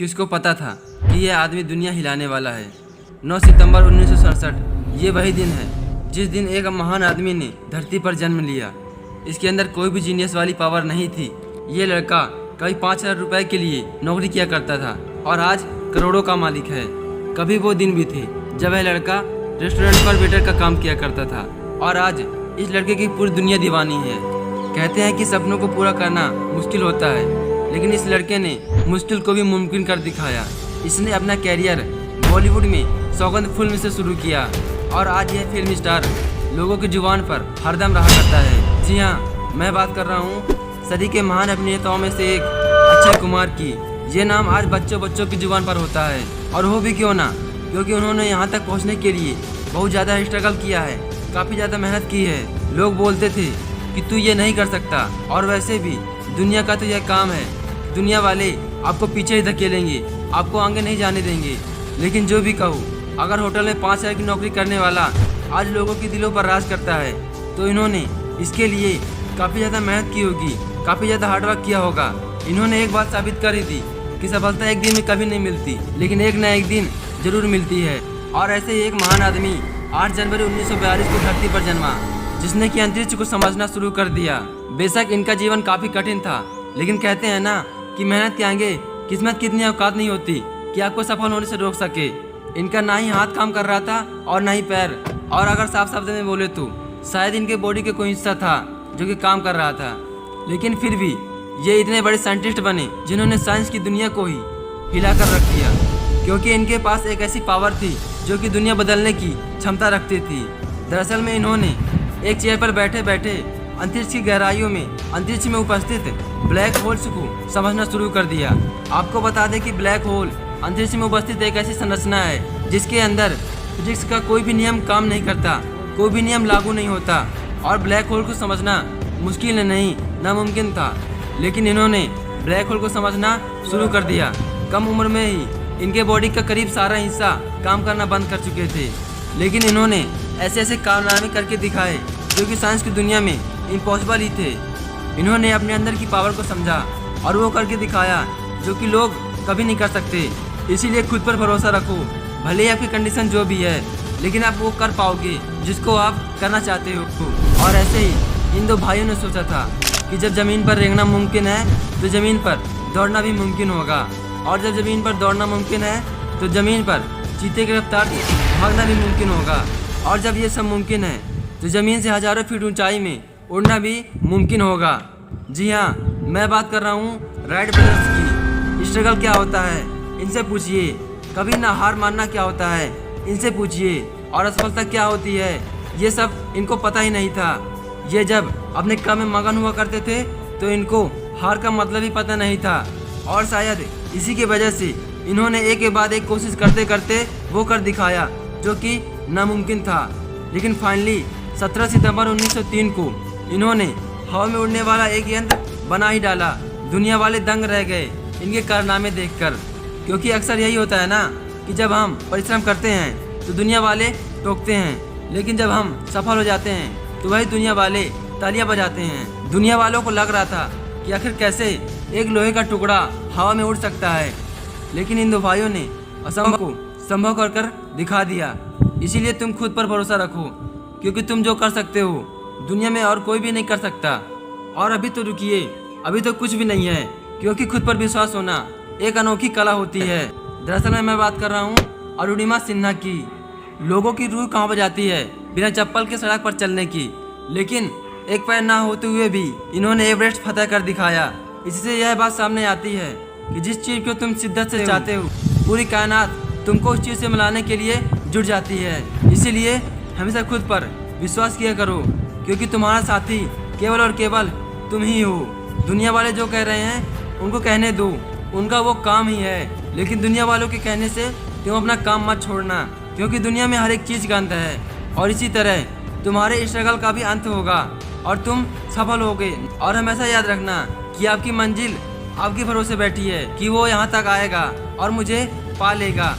किसको पता था कि यह आदमी दुनिया हिलाने वाला है। 9 सितंबर 1967 ये वही दिन है जिस दिन एक महान आदमी ने धरती पर जन्म लिया। इसके अंदर कोई भी जीनियस वाली पावर नहीं थी। ये लड़का कभी 5,000 रुपए के लिए नौकरी किया करता था और आज करोड़ों का मालिक है। कभी वो दिन भी थे जब वह लड़का रेस्टोरेंट पर वेटर का काम किया करता था और आज इस लड़के की पूरी दुनिया दीवानी है। कहते हैं कि सपनों को पूरा करना मुश्किल होता है, लेकिन इस लड़के ने मुश्किल को भी मुमकिन कर दिखाया। इसने अपना कैरियर बॉलीवुड में सौगंध फिल्म से शुरू किया और आज यह फिल्म स्टार लोगों की जुबान पर हरदम रहा करता है। जी हाँ, मैं बात कर रहा हूँ सदी के महान अभिनेताओं में से एक अक्षय कुमार की। ये नाम आज बच्चों की जुबान पर होता है, और वो भी क्यों ना, क्योंकि उन्होंने यहाँ तक पहुँचने के लिए बहुत ज़्यादा स्ट्रगल किया है, काफ़ी ज़्यादा मेहनत की है। लोग बोलते थे कि तू ये नहीं कर सकता, और वैसे भी दुनिया का तो यह काम है, दुनिया वाले आपको पीछे ही धकेलेंगे, आपको आगे नहीं जाने देंगे। लेकिन जो भी कहूँ, अगर होटल में 5,000 की नौकरी करने वाला आज लोगों के दिलों पर राज करता है, तो इन्होंने इसके लिए काफ़ी ज़्यादा मेहनत की होगी, काफ़ी ज़्यादा हार्डवर्क किया होगा। इन्होंने एक बात साबित कर ही दी कि सफलता एक दिन में कभी नहीं मिलती, लेकिन एक न एक दिन जरूर मिलती है। और ऐसे ही एक महान आदमी 8 जनवरी 1942 को धरती पर जन्मा, जिसने कि अंतरिक्ष को समझना शुरू कर दिया। बेशक इनका जीवन काफ़ी कठिन था, लेकिन कहते हैं ना कि मेहनत के आगे किस्मत की इतनी औकात नहीं होती कि आपको सफल होने से रोक सके। इनका ना ही हाथ काम कर रहा था और ना ही पैर, और अगर साफ शब्द में बोले तो शायद इनके बॉडी के कोई हिस्सा था जो कि काम कर रहा था। लेकिन फिर भी ये इतने बड़े साइंटिस्ट बने जिन्होंने साइंस की दुनिया को ही हिला कर रख दिया, क्योंकि इनके पास एक ऐसी पावर थी जो कि दुनिया बदलने की क्षमता रखती थी। दरअसल में इन्होंने एक चेयर पर बैठे बैठे अंतरिक्ष की गहराइयों में, अंतरिक्ष में उपस्थित ब्लैक होल्स को समझना शुरू कर दिया। आपको बता दें कि ब्लैक होल अंतरिक्ष में उपस्थित एक ऐसी संरचना है जिसके अंदर फिजिक्स का कोई भी नियम काम नहीं करता, कोई भी नियम लागू नहीं होता, और ब्लैक होल को समझना मुश्किल नहीं, नामुमकिन था। लेकिन इन्होंने ब्लैक होल को समझना शुरू कर दिया। कम उम्र में ही इनके बॉडी का करीब सारा हिस्सा काम करना बंद कर चुके थे, लेकिन इन्होंने ऐसे ऐसे कारनामे करके दिखाए जो कि साइंस की दुनिया में इम्पॉसिबल ही थे। इन्होंने अपने अंदर की पावर को समझा और वो करके दिखाया जो कि लोग कभी नहीं कर सकते। इसीलिए खुद पर भरोसा रखो, भले ही आपकी कंडीशन जो भी है, लेकिन आप वो कर पाओगे जिसको आप करना चाहते हो। और ऐसे ही इन दो भाइयों ने सोचा था कि जब ज़मीन पर रेंगना मुमकिन है तो ज़मीन पर दौड़ना भी मुमकिन होगा, और जब ज़मीन पर दौड़ना मुमकिन है तो ज़मीन पर चीते की रफ्तार से भागना भी मुमकिन होगा, और जब ये सब मुमकिन है तो ज़मीन से हज़ारों फीट ऊंचाई में उड़ना भी मुमकिन होगा। जी हाँ, मैं बात कर रहा हूँ राइट ब्रदर्स की। स्ट्रगल क्या होता है इनसे पूछिए, कभी ना हार मानना क्या होता है इनसे पूछिए, और असफलता क्या होती है ये सब इनको पता ही नहीं था। ये जब अपने काम में मगन हुआ करते थे तो इनको हार का मतलब ही पता नहीं था, और शायद इसी की वजह से इन्होंने एक के बाद एक कोशिश करते करते वो कर दिखाया जो कि नामुमकिन था। लेकिन फाइनली 17 सितंबर 1903 को इन्होंने हवा में उड़ने वाला एक यंत्र बना ही डाला। दुनिया वाले दंग रह गए इनके कारनामे देखकर, क्योंकि अक्सर यही होता है ना कि जब हम परिश्रम करते हैं तो दुनिया वाले टोकते हैं, लेकिन जब हम सफल हो जाते हैं तो वही दुनिया वाले तालियां बजाते हैं। दुनिया वालों को लग रहा था कि आखिर कैसे एक लोहे का टुकड़ा हवा में उड़ सकता है, लेकिन इन दो भाइयों ने असंभव को संभव कर दिखा दिया। इसीलिए तुम खुद पर भरोसा रखो, क्योंकि तुम जो कर सकते हो दुनिया में और कोई भी नहीं कर सकता। और अभी तो रुकिए, अभी तो कुछ भी नहीं है, क्योंकि खुद पर विश्वास होना एक अनोखी कला होती है। दरअसल में मैं बात कर रहा हूँ अरुणिमा सिन्हा की। लोगों की रूह कहाँ बजाती है बिना चप्पल के सड़क पर चलने की, लेकिन एक पैर ना होते हुए भी इन्होंने एवरेस्ट फतह कर दिखाया। इससे यह बात सामने आती है कि जिस चीज़ को तुम शिद्दत से चाहते हो, पूरी कायनात तुमको उस चीज़ से मिलाने के लिए जुट जाती है। इसीलिए हमेशा खुद पर विश्वास किया करो, क्योंकि तुम्हारा साथी केवल और केवल तुम ही हो। दुनिया वाले जो कह रहे हैं उनको कहने दो, उनका वो काम ही है, लेकिन दुनिया वालों के कहने से तुम अपना काम मत छोड़ना, क्योंकि दुनिया में हर एक चीज़ का अंत है, और इसी तरह तुम्हारे स्ट्रगल का भी अंत होगा और तुम सफल होगे। और हमेशा याद रखना कि आपकी मंजिल आपके भरोसे बैठी है कि वो यहाँ तक आएगा और मुझे पा लेगा।